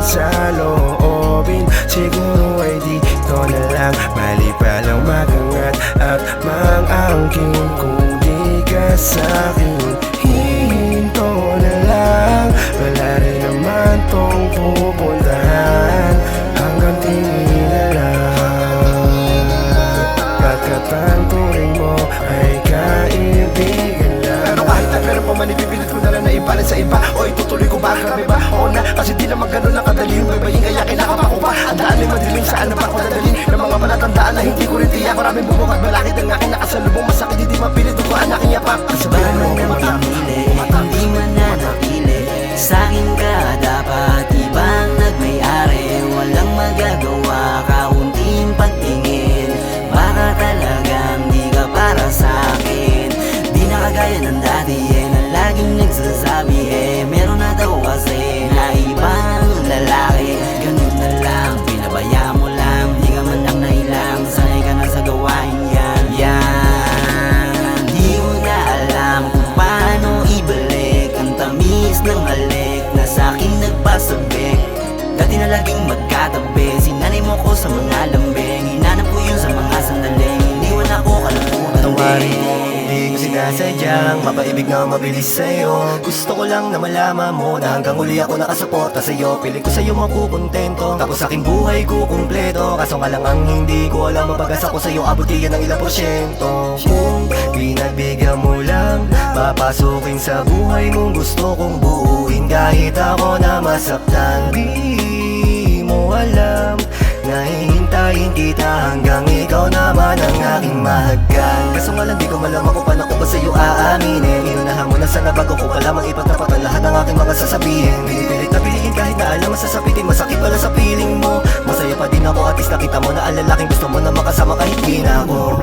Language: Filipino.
sa loobin. Siguro ay dito na lang, mali pa lang magangat at mang-angkin. Kung di ka sa'kin hihinto na lang, wala rin naman tong pupuntahan. Hanggang tingin na lang, pagkat ang turing mo ay kaibigan lang. Pero kahit na pero pa man, ipipilit ko na lang na ibalan sa iba. O itutuloy ko ba, grabe ba? Oo na, kasi di naman ganun lang kadali yung baybayin, kaya kinakaba ko pa. Ang daan ay madilim, saan na ba ako dadalhin? Ng mga palatandaan na hindi ko rin tiyak. Maraming bubong at balakid ang aking nakasalubong. Masakit hindi mapilit, dugaan aking yapak. Iba man ang pinili, hindi mananatili. Sa'kin ka dapat ibang nagmay-ari. Walang magagawa, kaunting pagtingin. Baka talagang di ka para sa'kin. Di na kagaya ng dati na laging nagsasabi meron na daw kasi na ibang lalaki. Ganun na lang, pinabaya mo lang. Di ka man lang nailang, sanay ka na sa gawain yan. Di mo na alam kung paano ibalik ang tamis ng halik na sa'kin nagpasabik. Dati na laging magkatabi, sinanay mo ko sa mga lambing. Hinanap ko yun sa mga sandaling iniwan ako kalapunan. Tawarin mo, hindi ko sinasadyang mapaibig na mabilis sa'yo. Gusto ko lang na malaman mo na hanggang uli ako nakasuporta sa'yo. Piling ko sa'yo makukontento, tapos aking buhay ko kumpleto. Kaso nga lang ang hindi ko alam, mabagas ako sa'yo, abot yan ng ilang porsyento. Kung pinagbigyan mo lang, papasukin sa buhay mong gusto kong buuin. Kahit ako na masaktan, di mo alam, nahihintayin kita hanggang ikaw naman ang aking mahagkan. Kaso nga lang di ko malaman kung paano ko ba sa'yo aaminin. Inunahan mo na sana bago ko pa lamang ipagtapat ang lahat ng aking mga sasabihin. Pinipilit na piliin kahit na alam masasapitin, masakit pala sa piling mo. Masaya pa din ako at least nakita mo na ang lalaking gusto mo na makasama kahit di na ako.